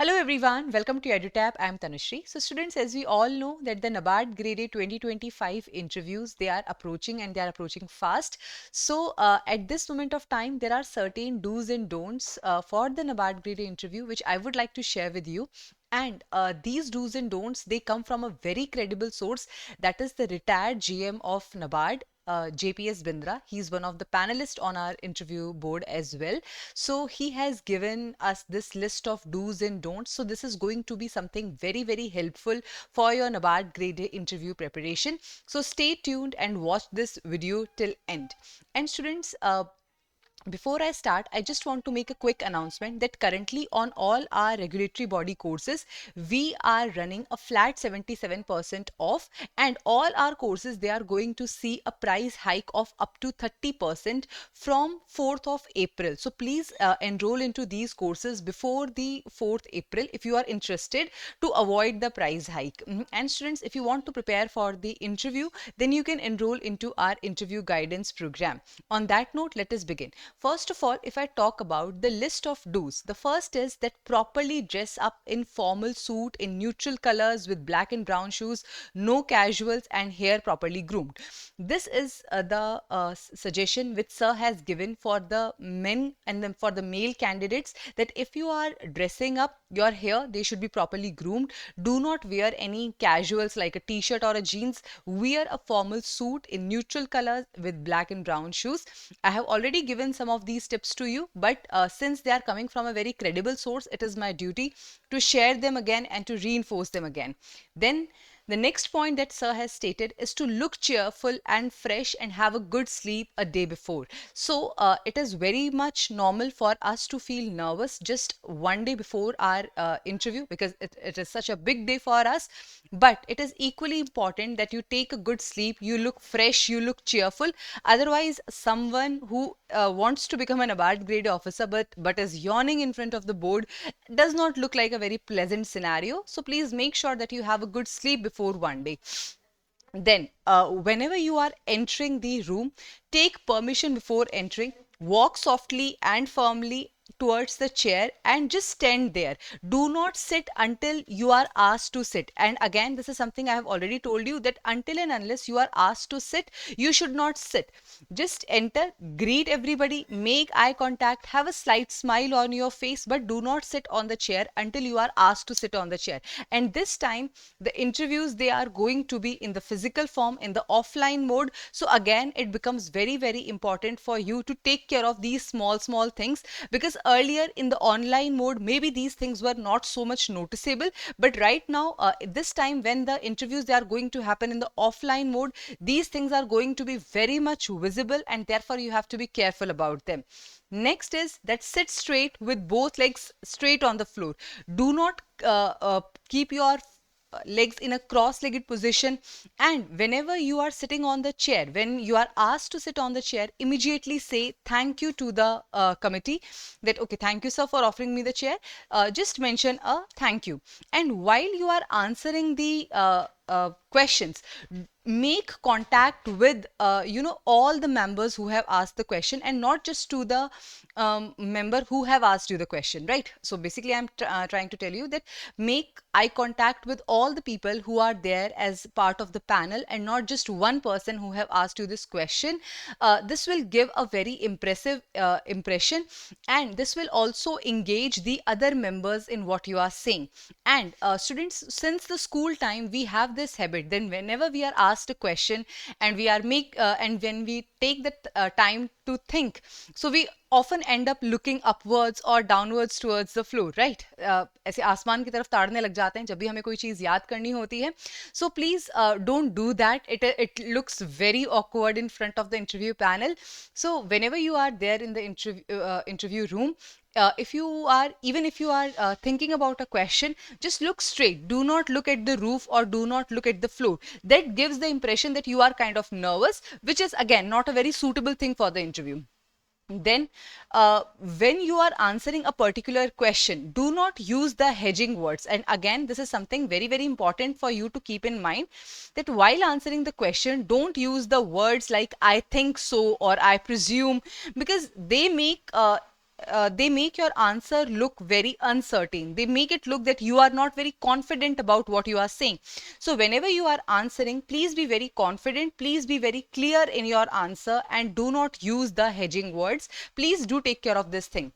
Hello everyone, welcome to EduTap. I am Tanushree. So students, as we all know that the NABARD Grade A 2025 interviews, they are approaching and they are approaching fast. So at this moment of time, there are certain do's and don'ts for the NABARD Grade A interview, which I would like to share with you. And these do's and don'ts, they come from a very credible source, that is the retired GM of NABARD, JPS Bindra. He's one of the panelists on our interview board as well. So he has given us this list of do's and don'ts. So this is going to be something very, very helpful for your NABARD Grade A interview preparation. So stay tuned and watch this video till end. And students, before I start, I just want to make a quick announcement that currently on all our regulatory body courses, we are running a flat 77% off, and all our courses, they are going to see a price hike of up to 30% from 4th of April. So please enroll into these courses before the 4th April if you are interested to avoid the price hike. And students, if you want to prepare for the interview, then you can enroll into our interview guidance program. On that note, let us begin. First of all, if I talk about the list of do's, the first is that properly dress up in formal suit in neutral colors with black and brown shoes, no casuals, and hair properly groomed. This is the suggestion which Sir has given for the men and then for the male candidates, that if you are dressing up your hair, they should be properly groomed. Do not wear any casuals like a t-shirt or a jeans. Wear a formal suit in neutral colors with black and brown shoes. I have already given some of these tips to you, but since they are coming from a very credible source, it is my duty to share them again and to reinforce them again. Then the next point that Sir has stated is to look cheerful and fresh and have a good sleep a day before. So it is very much normal for us to feel nervous just one day before our interview, because it is such a big day for us. But it is equally important that you take a good sleep, you look fresh, you look cheerful. Otherwise, someone who wants to become an NABARD grade officer but is yawning in front of the board does not look like a very pleasant scenario. So please make sure that you have a good sleep before one day. Then, whenever you are entering the room, take permission before entering. Walk softly and firmly towards the chair and just stand there. Do not sit until you are asked to sit. And again, this is something I have already told you, that until and unless you are asked to sit, you should not sit. Just enter, greet everybody, make eye contact, have a slight smile on your face, but do not sit on the chair until you are asked to sit on the chair. And this time, the interviews, they are going to be in the physical form, in the offline mode. So again, it becomes very, very important for you to take care of these small things, because earlier in the online mode, maybe these things were not so much noticeable, but right now, this time when the interviews, they are going to happen in the offline mode, these things are going to be very much visible, and therefore you have to be careful about them. Next is that sit straight with both legs straight on the floor. Do not keep your legs in a cross-legged position. And whenever you are sitting on the chair, when you are asked to sit on the chair, immediately say thank you to the committee, that okay, thank you sir for offering me the chair. Just mention a thank you. And while you are answering the questions, make contact with all the members who have asked the question, and not just to the member who have asked you the question, right? So basically, I'm trying to tell you that make eye contact with all the people who are there as part of the panel, and not just one person who have asked you this question. This will give a very impressive impression, and this will also engage the other members in what you are saying. And students, since the school time, we have this habit, then whenever we are asked a question and we are and when we take the time to think, so we often end up looking upwards or downwards towards the floor, right? ऐसे आसमान की तरफ ताड़ने लग जाते हैं जब भी हमें कोई चीज़ याद करनी होती है. So please don't do that. It looks very awkward in front of the interview panel. So whenever you are there in the interview room, if you are thinking about a question, just look straight. Do not look at the roof or do not look at the floor. That gives the impression that you are kind of nervous, which is again not a very suitable thing for the interview. Then, when you are answering a particular question, do not use the hedging words. And again, this is something very, very important for you to keep in mind, that while answering the question, don't use the words like I think so or I presume, because they make they make your answer look very uncertain. They make it look that you are not very confident about what you are saying. So whenever you are answering, please be very confident, please be very clear in your answer, and do not use the hedging words. Please do take care of this thing.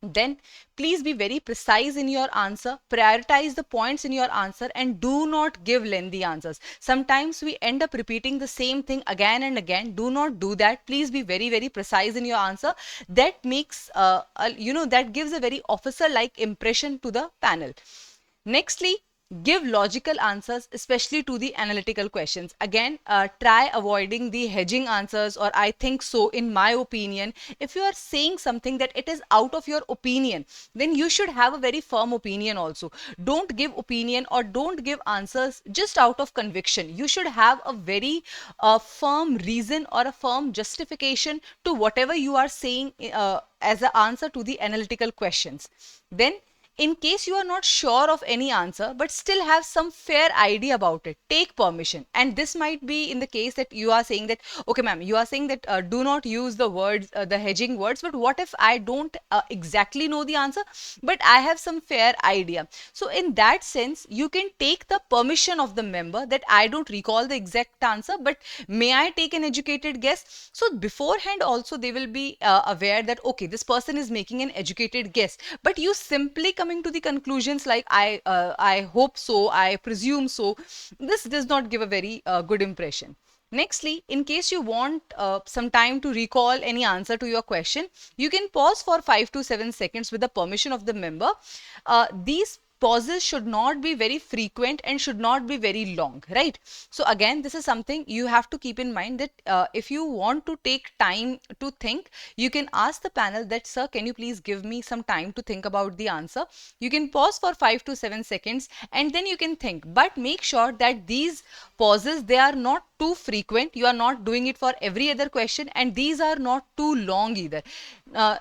Then please be very precise in your answer, prioritize the points in your answer, and do not give lengthy answers. Sometimes we end up repeating the same thing again and again. Do not do that. Please be very, very precise in your answer. That makes, that gives a very officer-like impression to the panel. Nextly, give logical answers, especially to the analytical questions. Again, try avoiding the hedging answers or I think so, in my opinion. If you are saying something that it is out of your opinion, then you should have a very firm opinion also. Don't give opinion or don't give answers just out of conviction. You should have a very firm reason or a firm justification to whatever you are saying as an answer to the analytical questions. Then, in case you are not sure of any answer but still have some fair idea about it, take permission. And this might be in the case that you are saying that, okay ma'am, you are saying that do not use the words, the hedging words, but what if I don't exactly know the answer but I have some fair idea? So in that sense, you can take the permission of the member that I don't recall the exact answer, but may I take an educated guess? So beforehand also they will be aware that okay, this person is making an educated guess, but you simply coming to the conclusions like I hope so, I presume so, this does not give a very good impression. Nextly, in case you want some time to recall any answer to your question, you can pause for 5 to 7 seconds with the permission of the member. These pauses should not be very frequent and should not be very long, right? So again, this is something you have to keep in mind that if you want to take time to think, you can ask the panel that, sir, can you please give me some time to think about the answer? You can pause for 5 to 7 seconds and then you can think, but make sure that these pauses, they are not too frequent. You are not doing it for every other question, and these are not too long either.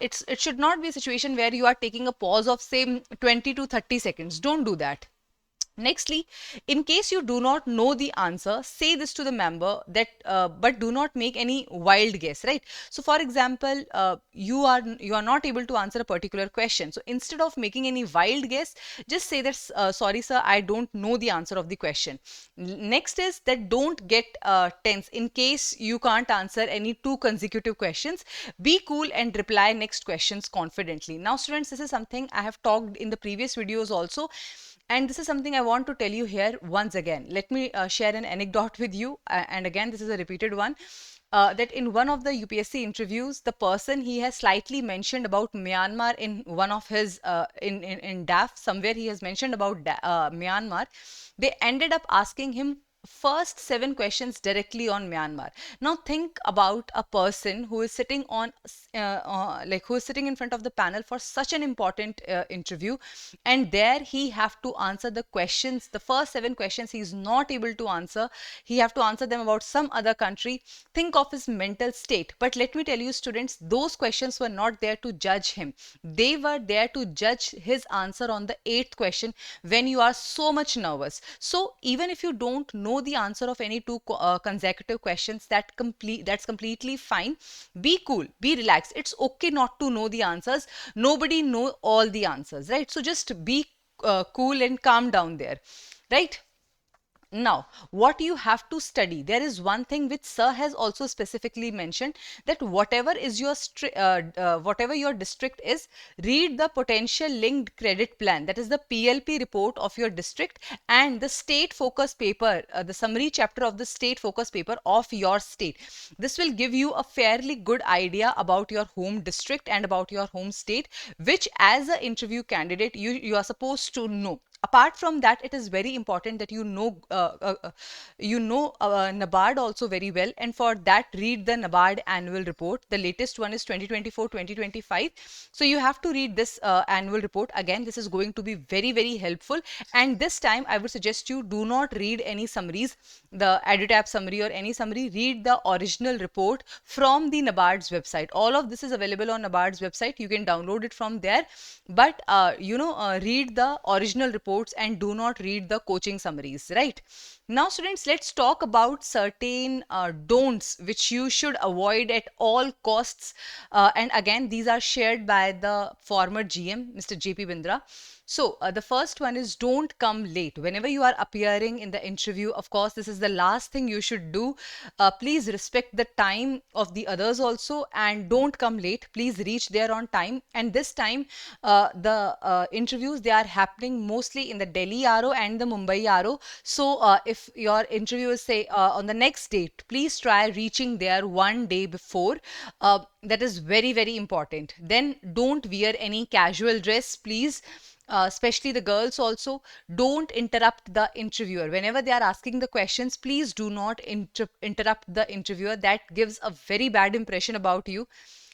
It should not be a situation where you are taking a pause of say 20 to 30 seconds. Don't do that. Nextly, in case you do not know the answer, say this to the member that but do not make any wild guess, right? So for example, you are not able to answer a particular question. So instead of making any wild guess, just say that sorry sir, I don't know the answer of the question. Next is that don't get tense in case you can't answer any two consecutive questions. Be cool and reply next questions confidently. Now students, this is something I have talked in the previous videos also. And this is something I want to tell you here once again. Let me share an anecdote with you. And again, this is a repeated one. That in one of the UPSC interviews, the person, he has slightly mentioned about Myanmar in one of his, in DAF, somewhere he has mentioned about Myanmar. They ended up asking him first 7 questions directly on Myanmar. Now think about a person who is sitting on who is sitting in front of the panel for such an important interview, and there he have to answer the questions, the first 7 questions he is not able to answer. He have to answer them about some other country. Think of his mental state. But let me tell you students, those questions were not there to judge him. They were there to judge his answer on the 8th question when you are so much nervous. So even if you don't know the answer of any two consecutive questions, that's completely fine. Be cool, be relaxed. It's okay not to know the answers. Nobody know all the answers, right? So just be cool and calm down there, right? Now, what you have to study, there is one thing which Sir has also specifically mentioned, that whatever is your whatever your district is, read the potential linked credit plan, that is the PLP report of your district, and the state focus paper, the summary chapter of the state focus paper of your state. This will give you a fairly good idea about your home district and about your home state, which as an interview candidate you are supposed to know. Apart from that, it is very important that you know NABARD also very well, and for that read the NABARD annual report. The latest one is 2024-2025. So you have to read this annual report. Again, this is going to be very, very helpful, and this time I would suggest you do not read any summaries, the EduTap summary or any summary. Read the original report from the NABARD's website. All of this is available on NABARD's website. You can download it from there, but read the original report reports and do not read the coaching summaries, right? Now, students, let's talk about certain don'ts which you should avoid at all costs. And again, these are shared by the former GM, Mr. JP Bindra. So, the first one is don't come late. Whenever you are appearing in the interview, of course, this is the last thing you should do. Please respect the time of the others also, and don't come late. Please reach there on time. And this time, the interviews, they are happening mostly in the Delhi RO and the Mumbai RO. So, if your interview is, say, on the next date, please try reaching there one day before. That is very, very important. Then don't wear any casual dress, please. Especially the girls also, don't interrupt the interviewer whenever they are asking the questions. Please do not interrupt the interviewer. That gives a very bad impression about you.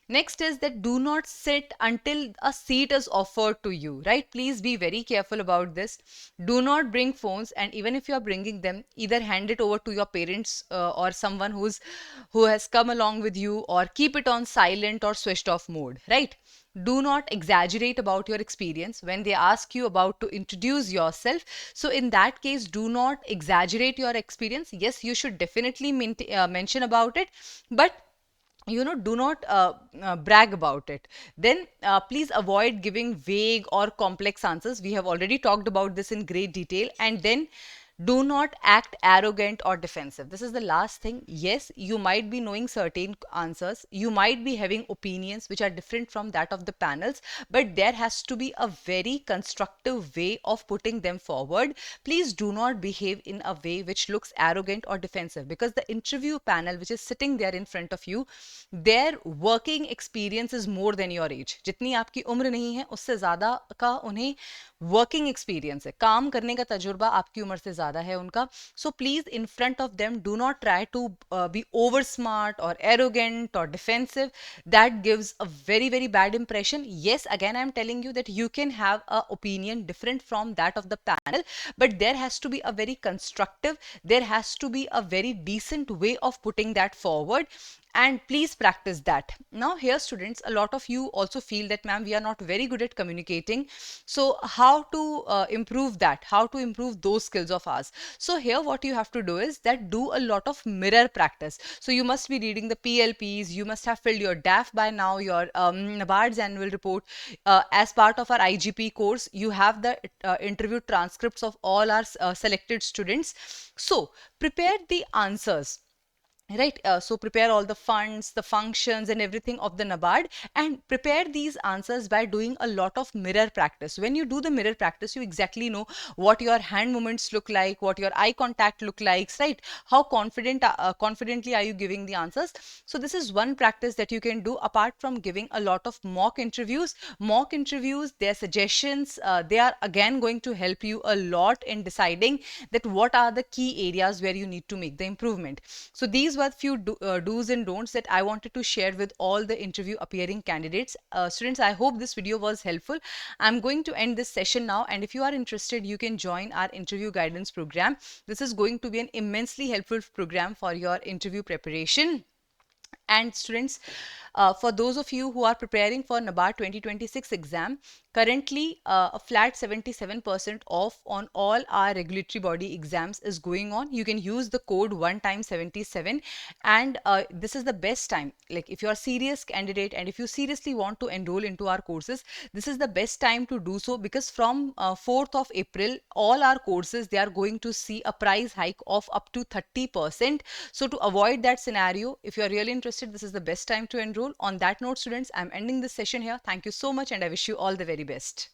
Next is that do not sit until a seat is offered to you, right? Please be very careful about this. Do not bring phones, and even if you are bringing them, either hand it over to your parents or someone who has come along with you, or keep it on silent or switched off mode, right? Do not exaggerate about your experience when they ask you about to introduce yourself. So in that case, do not exaggerate your experience. Yes, you should definitely mention about it, but do not brag about it. Then please avoid giving vague or complex answers. We have already talked about this in great detail. And then do not act arrogant or defensive. This is the last thing. Yes, you might be knowing certain answers, you might be having opinions which are different from that of the panels, but there has to be a very constructive way of putting them forward. Please do not behave in a way which looks arrogant or defensive, because the interview panel which is sitting there in front of you, their working experience is more than your age. जितनी आपकी उम्र नहीं है उससे ज़्यादा का उन्हें working experience है, काम करने का तजुर्बा आपकी उम्र से ज़्यादा है उनका. So please in front of them do not try to be over smart और एरोगेंट और defensive. That gives a very, very bad impression. Yes, again I'm telling you that you can have a opinion different from that of the panel, but there has to be a very constructive, there has to be a very decent way of putting that forward, and please practice that. Now here students, a lot of you also feel that ma'am, we are not very good at communicating, so how to improve that, how to improve those skills of ours. So here what you have to do is that do a lot of mirror practice. So you must be reading the PLPs, you must have filled your DAF by now, your NABARD's annual report. As part of our IGP course, you have the interview transcripts of all our selected students. So prepare the answers, right? So prepare all the funds, the functions and everything of the NABARD, and prepare these answers by doing a lot of mirror practice. When you do the mirror practice, you exactly know what your hand movements look like, what your eye contact look like, right? How confidently are you giving the answers. So this is one practice that you can do apart from giving a lot of mock interviews. Mock interviews, their suggestions, they are again going to help you a lot in deciding that what are the key areas where you need to make the improvement. So these were few do's and don'ts that I wanted to share with all the interview appearing candidates. Students, I hope this video was helpful. I'm going to end this session now, and if you are interested, you can join our interview guidance program. This is going to be an immensely helpful program for your interview preparation. And students, for those of you who are preparing for NABARD 2026 exam, currently a flat 77% off on all our regulatory body exams is going on. You can use the code one time 77, and this is the best time. Like if you are a serious candidate and if you seriously want to enroll into our courses, this is the best time to do so, because from 4th of April, all our courses, they are going to see a price hike of up to 30%. So to avoid that scenario, if you are really interested, this is the best time to enroll. On that note, students, I'm ending this session here. Thank you so much, and I wish you all the very best.